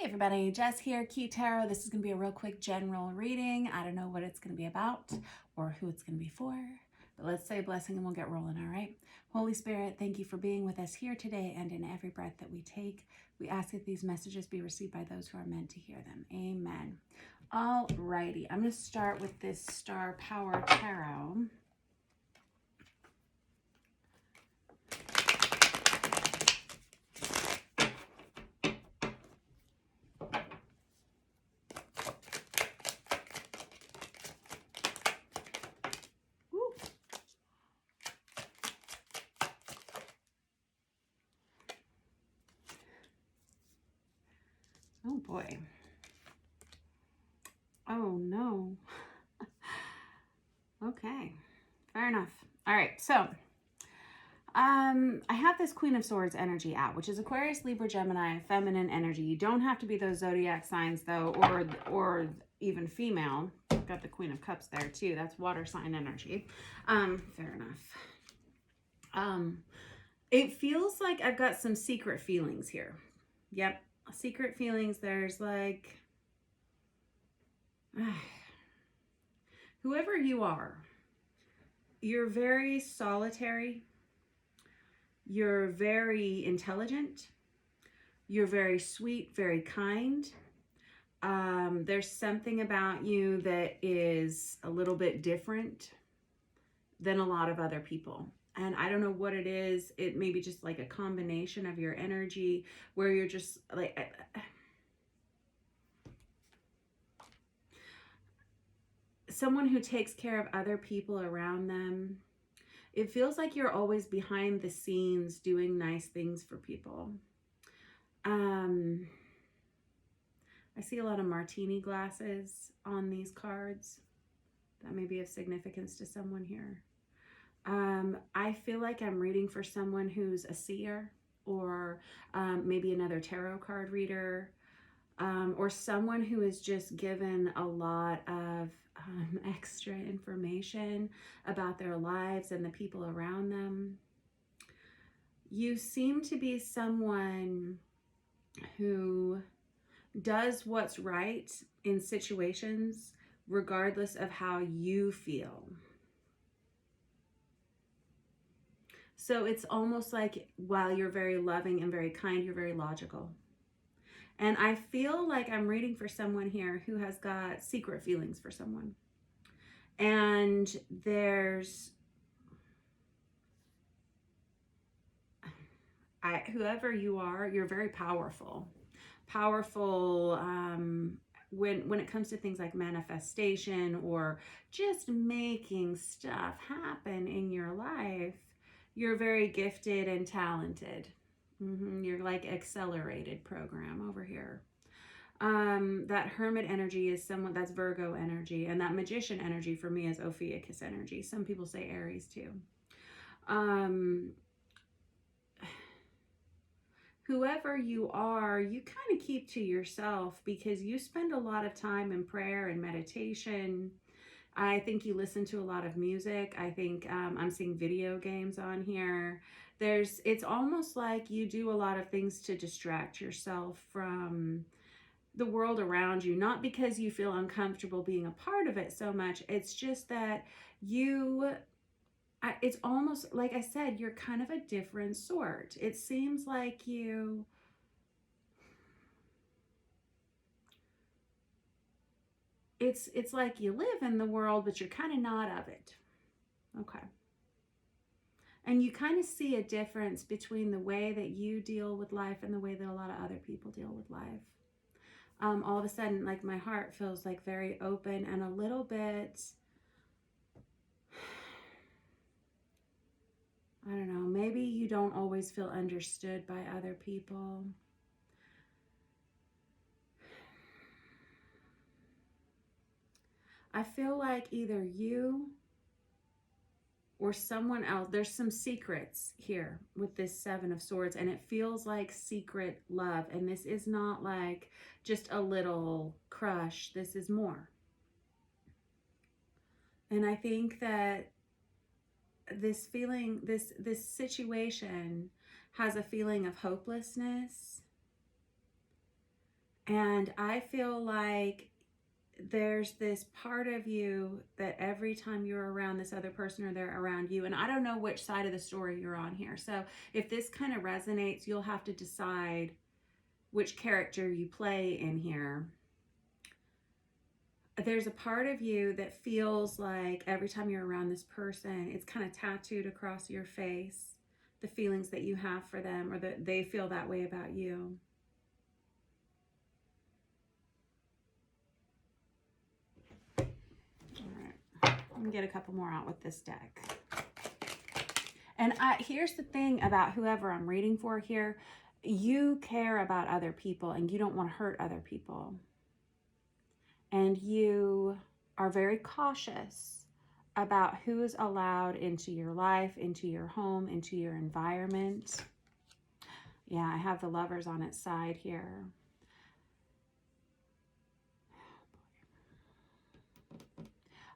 everybody, Jess here, Key Tarot. This is going to be a real quick general reading. I don't know what it's going to be about or who it's going to be for, but let's say a blessing and we'll get rolling, all right? Holy Spirit, thank you for being with us here today and in every breath that we take. We ask that these messages be received by those who are meant to hear them. Amen. All righty, I'm going to start with this Star Power Tarot. Oh boy. Oh no. Okay, fair enough. All right, so I have this Queen of Swords energy out, which is Aquarius, Libra, Gemini, feminine energy. You don't have to be those zodiac signs though, or even female. Got the Queen of Cups there too. That's water sign energy. Fair enough. It feels like I've got some secret feelings here. Yep, secret feelings. There's like whoever you are, you're very solitary. You're very intelligent. You're very sweet, very kind. There's something about you that is a little bit different than a lot of other people. And I don't know what it is. It may be just like a combination of your energy where you're just like... someone who takes care of other people around them. It feels like you're always behind the scenes doing nice things for people. I see a lot of martini glasses on these cards. That may be of significance to someone here. I feel like I'm reading for someone who's a seer, or maybe another tarot card reader, or someone who is just given a lot of extra information about their lives and the people around them. You seem to be someone who does what's right in situations regardless of how you feel. So it's almost like while you're very loving and very kind, you're very logical. And I feel like I'm reading for someone here who has got secret feelings for someone. And there's... whoever you are, you're very powerful. Powerful when it comes to things like manifestation or just making stuff happen in your life. You're very gifted and talented. You're like accelerated program over here. That Hermit energy is someone that's Virgo energy, and that Magician energy for me is Ophiuchus energy. Some people say Aries too. Whoever you are, you kind of keep to yourself because you spend a lot of time in prayer and meditation. I think you listen to a lot of music. I think I'm seeing video games on here. It's almost like you do a lot of things to distract yourself from the world around you, not because you feel uncomfortable being a part of it so much. It's just that it's almost like I said, you're kind of a different sort. It seems like it's like you live in the world, but you're kind of not of it. Okay. And you kind of see a difference between the way that you deal with life and the way that a lot of other people deal with life. All of a sudden, like my heart feels like very open and a little bit, I don't know, maybe you don't always feel understood by other people. I feel like either you or someone else, there's some secrets here with this Seven of Swords, and it feels like secret love. And this is not like just a little crush. This is more. And I think that this feeling, this situation has a feeling of hopelessness And I feel like there's this part of you that every time you're around this other person or they're around you, and I don't know which side of the story you're on here. So if this kind of resonates, you'll have to decide which character you play in here. There's a part of you that feels like every time you're around this person, it's kind of tattooed across your face, the feelings that you have for them or that they feel that way about you. All right, let me get a couple more out with this deck. And here's the thing about whoever I'm reading for here. You care about other people and you don't want to hurt other people. And you are very cautious about who is allowed into your life, into your home, into your environment. Yeah, I have the Lovers on its side here.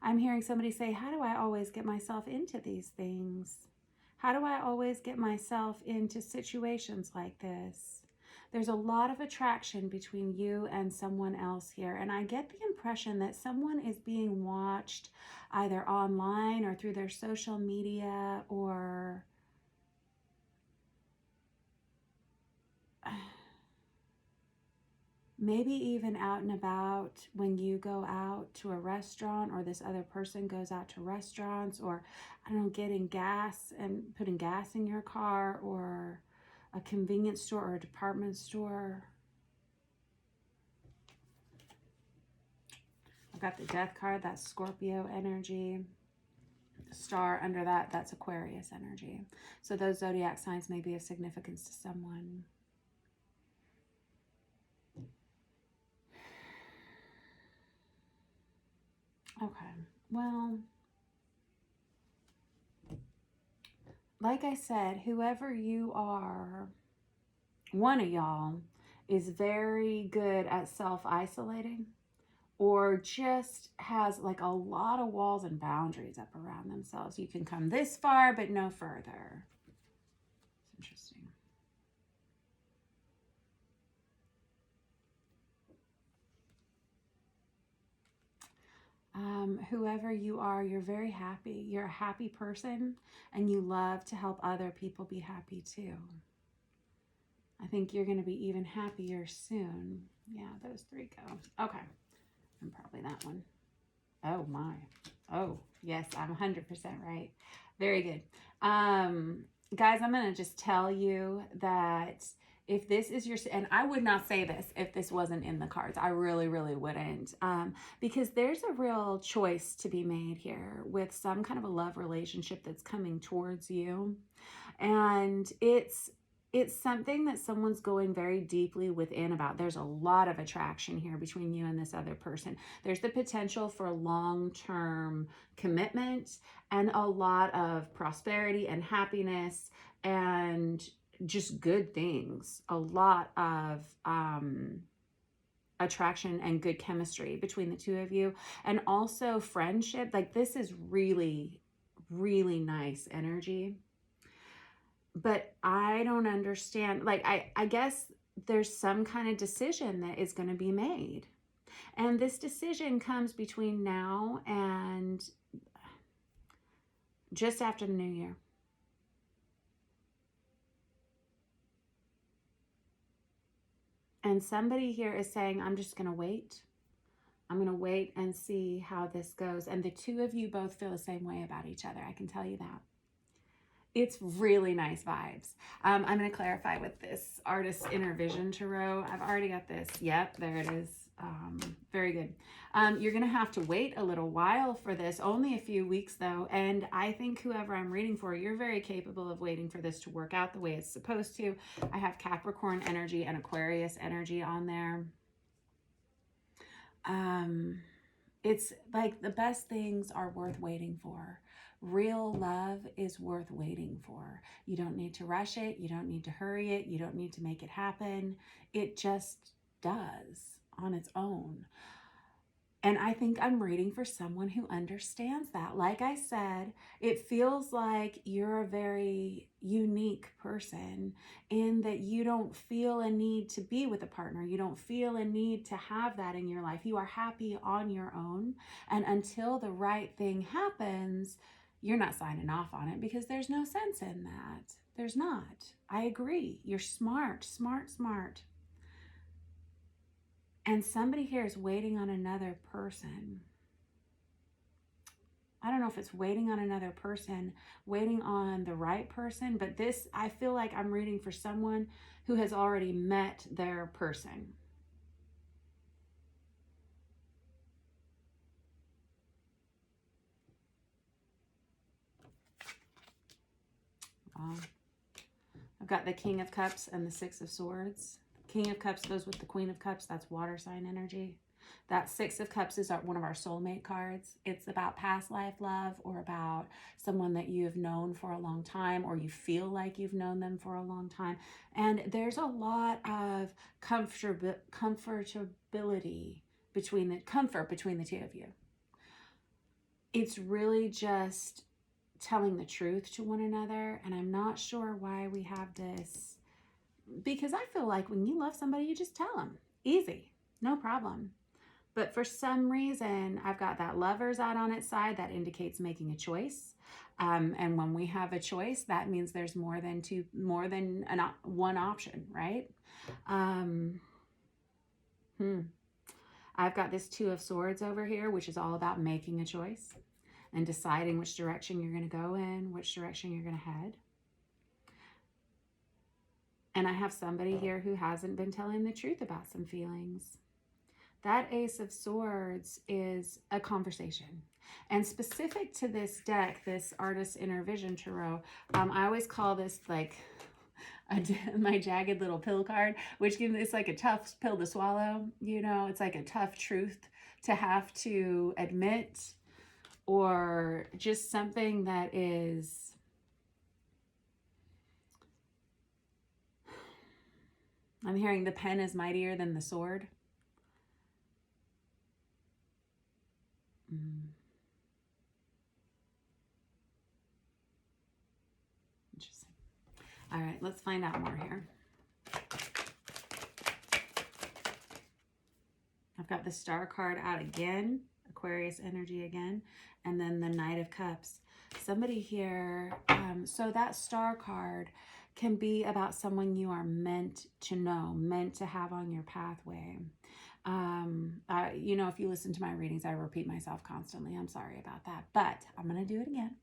I'm hearing somebody say, how do I always get myself into these things? How do I always get myself into situations like this? There's a lot of attraction between you and someone else here. And I get the impression that someone is being watched either online or through their social media or maybe even out and about when you go out to a restaurant or this other person goes out to restaurants or, I don't know, getting gas and putting gas in your car or a convenience store or a department store. I've got the Death card, that's Scorpio energy. The star under that, that's Aquarius energy. So those zodiac signs may be of significance to someone. Okay, well, like I said, whoever you are, one of y'all is very good at self-isolating or just has like a lot of walls and boundaries up around themselves. You can come this far, but no further. It's interesting. Whoever you are, you're very happy. You're a happy person and you love to help other people be happy too. I think you're going to be even happier soon. Yeah, those three go. Okay. And probably that one. Oh my. Oh, yes, I'm 100% right. Very good. Guys, I'm going to just tell you that if this is your, and I would not say this if this wasn't in the cards. I really, really wouldn't. Because there's a real choice to be made here with some kind of a love relationship that's coming towards you. And it's something that someone's going very deeply within about. There's a lot of attraction here between you and this other person. There's the potential for long-term commitment and a lot of prosperity and happiness and just good things. A lot of attraction and good chemistry between the two of you. And also friendship. Like this is really, really nice energy. But I don't understand, like, I guess there's some kind of decision that is going to be made. And this decision comes between now and just after the new year. And somebody here is saying, I'm just going to wait. I'm going to wait and see how this goes. And the two of you both feel the same way about each other. I can tell you that. It's really nice vibes. I'm going to clarify with this Artist's Inner Vision Tarot. I've already got this. Yep, there it is. Very good. You're going to have to wait a little while for this, only a few weeks though. And I think whoever I'm reading for, you're very capable of waiting for this to work out the way it's supposed to. I have Capricorn energy and Aquarius energy on there. It's like the best things are worth waiting for. Real love is worth waiting for. You don't need to rush it. You don't need to hurry it. You don't need to make it happen. It just does on its own. And I think I'm reading for someone who understands that. Like I said, it feels like you're a very unique person in that you don't feel a need to be with a partner. You don't feel a need to have that in your life. You are happy on your own. And until the right thing happens, you're not signing off on it because there's no sense in that. There's not. I agree. You're smart, smart, smart. And somebody here is waiting on another person. I don't know if it's waiting on another person, waiting on the right person, but this, I feel like I'm reading for someone who has already met their person. I've got the King of Cups and the Six of Swords. King of Cups goes with the Queen of Cups. That's water sign energy. That Six of Cups is one of our soulmate cards. It's about past life love or about someone that you have known for a long time or you feel like you've known them for a long time. And there's a lot of comfortability between the two of you. It's really just telling the truth to one another. And I'm not sure why we have this, because I feel like when you love somebody, you just tell them. Easy, no problem. But for some reason, I've got that Lovers out on its side. That indicates making a choice. And when we have a choice, that means there's more than one option, right? I've got this Two of Swords over here, which is all about making a choice and deciding which direction you're going to go in, which direction you're going to head. And I have somebody here who hasn't been telling the truth about some feelings. That Ace of Swords is a conversation. And specific to this deck, this Artist Inner Vision Tarot, I always call this like my jagged little pill card, which it's like a tough pill to swallow. You know, it's like a tough truth to have to admit, or just something that is I'm hearing the pen is mightier than the sword. Interesting. All right, let's find out more here. I've got the Star card out again, Aquarius energy again, and then the Knight of Cups. Somebody here, so that Star card can be about someone you are meant to know, meant to have on your pathway. You know, if you listen to my readings, I repeat myself constantly. I'm sorry about that, but I'm going to do it again.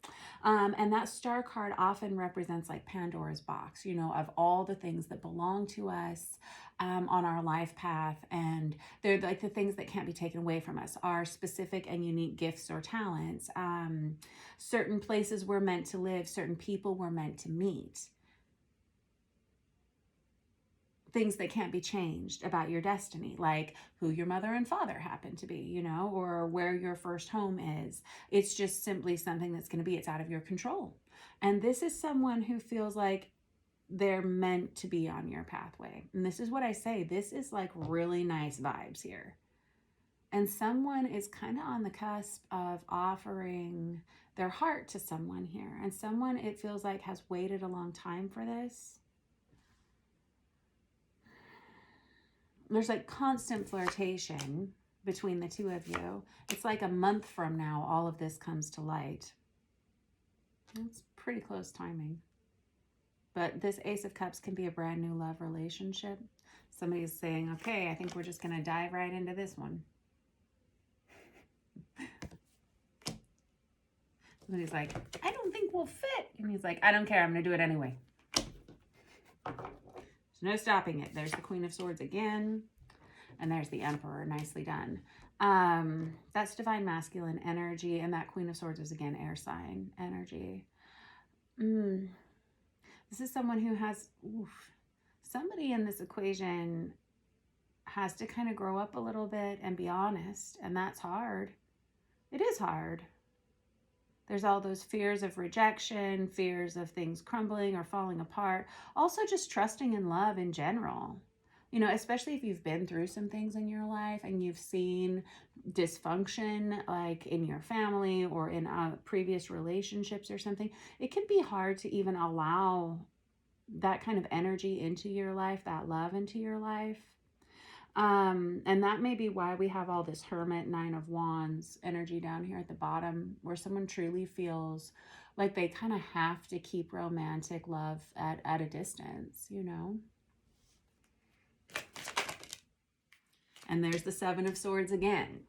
And that Star card often represents like Pandora's box, you know, of all the things that belong to us on our life path. And they're like the things that can't be taken away from us, our specific and unique gifts or talents, certain places we're meant to live, certain people we're meant to meet. Things that can't be changed about your destiny, like who your mother and father happen to be, you know, or where your first home is. It's just simply something that's going to be, it's out of your control. And this is someone who feels like they're meant to be on your pathway. And this is what I say, this is like really nice vibes here. And someone is kind of on the cusp of offering their heart to someone here. And someone, it feels like, has waited a long time for this. There's like constant flirtation between the two of you. It's like a month from now, all of this comes to light. It's pretty close timing. But this Ace of Cups can be a brand new love relationship. Somebody's saying, okay, I think we're just going to dive right into this one. Somebody's like, I don't think we'll fit. And he's like, I don't care. I'm going to do it anyway. There's no stopping it. There's the Queen of Swords again. And there's the Emperor. Nicely done. That's divine masculine energy. And that Queen of Swords is, again, air sign energy. This is someone who has... somebody in this equation has to kind of grow up a little bit and be honest. And that's hard. It is hard. There's all those fears of rejection, fears of things crumbling or falling apart. Also just trusting in love in general. You know, especially if you've been through some things in your life and you've seen dysfunction, like in your family or in previous relationships or something, it can be hard to even allow that kind of energy into your life, that love into your life. And that may be why we have all this Hermit, Nine of Wands energy down here at the bottom, where someone truly feels like they kind of have to keep romantic love at a distance, you know? And there's the Seven of Swords again.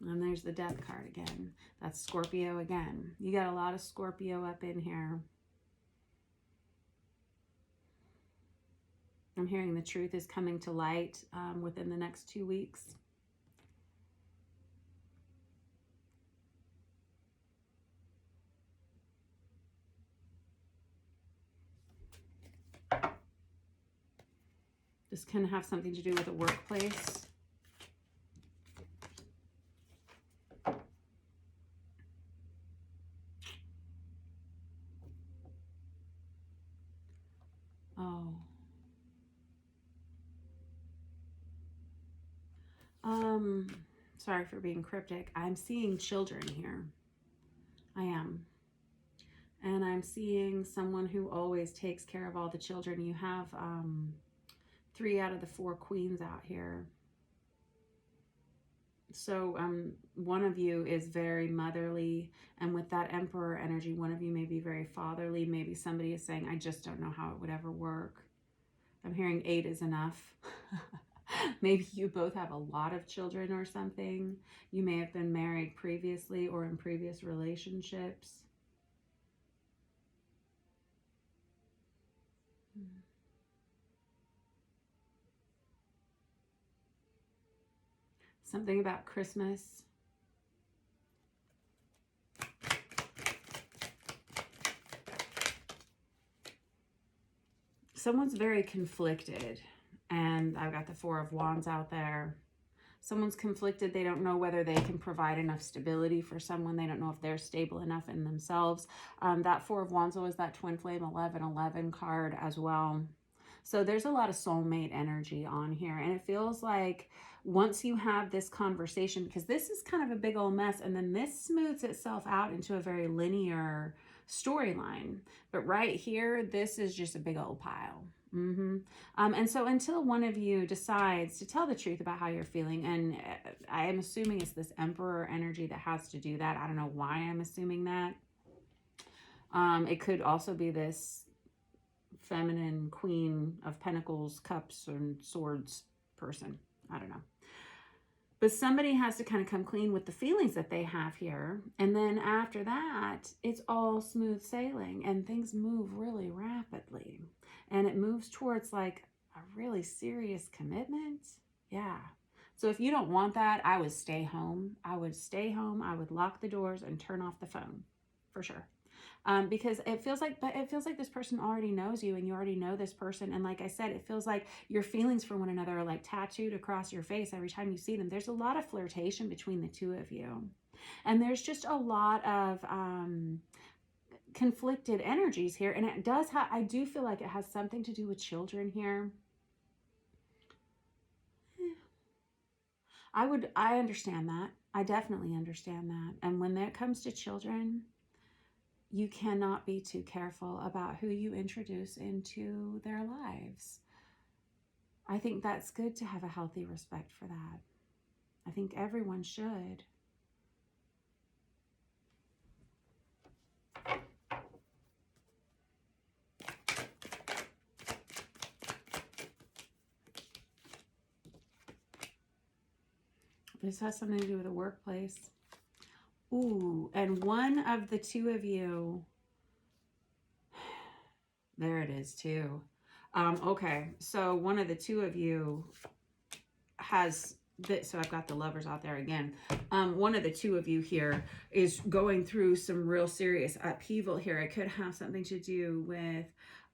And there's the Death card again. That's Scorpio again. You got a lot of Scorpio up in here. I'm hearing the truth is coming to light within the next 2 weeks. This can have something to do with a workplace. Oh. Sorry for being cryptic. I'm seeing children here. I am. And I'm seeing someone who always takes care of all the children. You have 3 out of the 4 queens out here. So one of you is very motherly, and with that Emperor energy, one of you may be very fatherly. Maybe somebody is saying, I just don't know how it would ever work. I'm hearing 8 is enough. Maybe you both have a lot of children or something. You may have been married previously or in previous relationships. Something about Christmas. Someone's very conflicted, and I've got the 4 of Wands out there. Someone's conflicted. They don't know whether they can provide enough stability for someone. They don't know if they're stable enough in themselves. That 4 of Wands was that Twin Flame 1111 card as well. So there's a lot of soulmate energy on here. And it feels like once you have this conversation, because this is kind of a big old mess, and then this smooths itself out into a very linear storyline. But right here, this is just a big old pile. And so until one of you decides to tell the truth about how you're feeling, and I am assuming it's this Emperor energy that has to do that. I don't know why I'm assuming that. It could also be this feminine Queen of Pentacles, Cups, and Swords person. I don't know. But somebody has to kind of come clean with the feelings that they have here. And then after that, it's all smooth sailing and things move really rapidly. And it moves towards like a really serious commitment. Yeah. So if you don't want that, I would stay home. I would stay home. I would lock the doors and turn off the phone for sure. Because it feels like this person already knows you and you already know this person. And like I said, it feels like your feelings for one another are like tattooed across your face every time you see them. There's a lot of flirtation between the two of you. And there's just a lot of conflicted energies here. And it does I do feel like it has something to do with children here. I understand that. I definitely understand that. And when it comes to children, you cannot be too careful about who you introduce into their lives. I think that's good to have a healthy respect for that. I think everyone should. This has something to do with a workplace. Ooh, and one of the two of you, there it is too. Okay, so one of the two of you has this, so I've got the Lovers out there again. One of the two of you here is going through some real serious upheaval here. It could have something to do with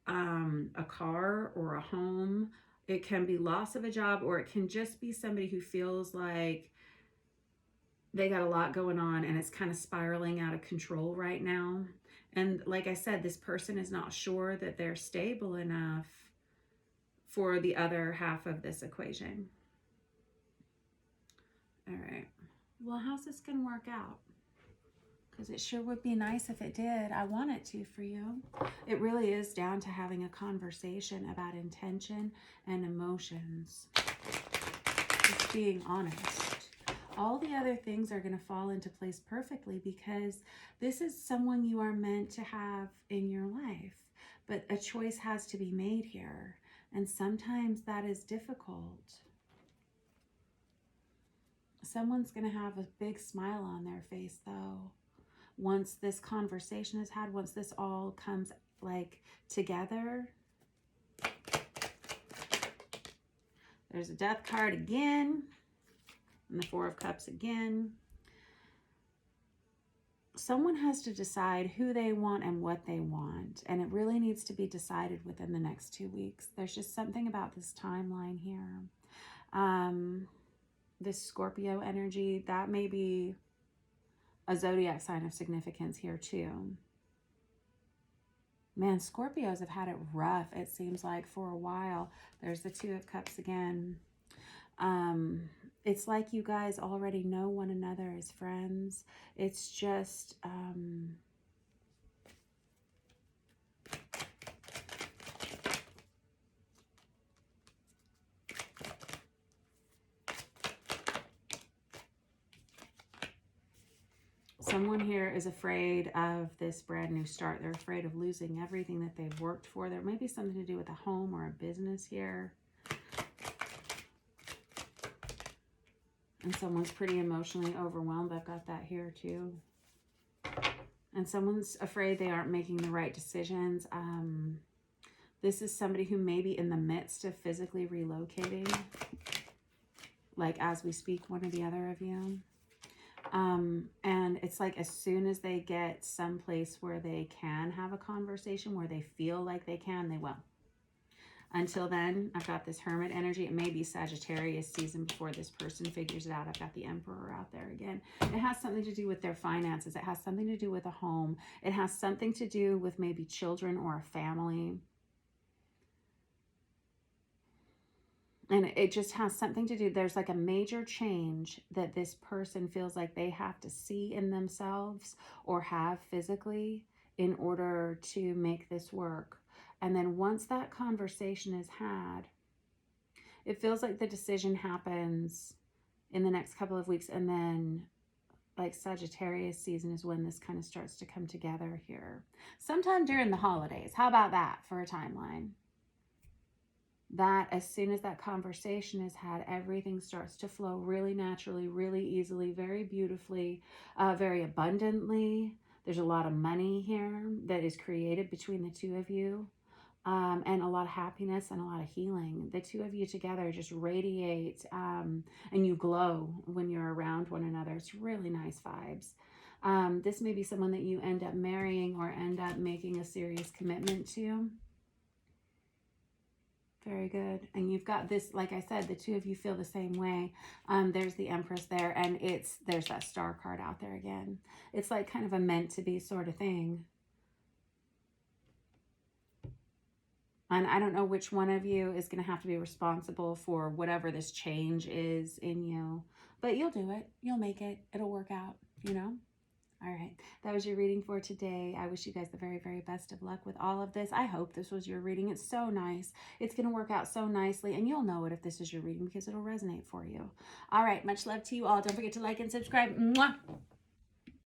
a car or a home. It can be loss of a job, or it can just be somebody who feels like they got a lot going on and it's kind of spiraling out of control right now. And like I said, this person is not sure that they're stable enough for the other half of this equation. All right. Well, how's this going to work out? Because it sure would be nice if it did. I want it to for you. It really is down to having a conversation about intention and emotions. Just being honest. All the other things are going to fall into place perfectly because this is someone you are meant to have in your life. But a choice has to be made here. And sometimes that is difficult. Someone's going to have a big smile on their face, though. Once this conversation is had, once this all comes like together. There's a Death card again. And the Four of Cups again. Someone has to decide who they want and what they want. And it really needs to be decided within the next 2 weeks. There's just something about this timeline here. This Scorpio energy, that may be a zodiac sign of significance here too. Man, Scorpios have had it rough, it seems like, for a while. There's the Two of Cups again. It's like you guys already know one another as friends. It's just, someone here is afraid of this brand new start. They're afraid of losing everything that they've worked for. There may be something to do with a home or a business here. And someone's pretty emotionally overwhelmed. I've got that here too. And someone's afraid they aren't making the right decisions. This is somebody who may be in the midst of physically relocating. Like as we speak, one or the other of you. And it's like as soon as they get someplace where they can have a conversation, where they feel like they can, they will. Until then, I've got this Hermit energy. It may be Sagittarius season before this person figures it out. I've got the Emperor out there again. It has something to do with their finances. It has something to do with a home. It has something to do with maybe children or a family. And it just has something to do. There's like a major change that this person feels like they have to see in themselves or have physically in order to make this work. And then once that conversation is had, it feels like the decision happens in the next couple of weeks. And then like Sagittarius season is when this kind of starts to come together here. Sometime during the holidays. How about that for a timeline? That as soon as that conversation is had, everything starts to flow really naturally, really easily, very beautifully, very abundantly. There's a lot of money here that is created between the two of you. And a lot of happiness and a lot of healing. The two of you together just radiate and you glow when you're around one another. It's really nice vibes. This may be someone that you end up marrying or end up making a serious commitment to. Very good. And you've got this, like I said, the two of you feel the same way. There's the Empress there, and there's that Star card out there again. It's like kind of a meant to be sort of thing. And I don't know which one of you is going to have to be responsible for whatever this change is in you. But you'll do it. You'll make it. It'll work out, you know? All right. That was your reading for today. I wish you guys the very, very best of luck with all of this. I hope this was your reading. It's so nice. It's going to work out so nicely. And you'll know it if this is your reading because it'll resonate for you. All right. Much love to you all. Don't forget to like and subscribe. Mwah!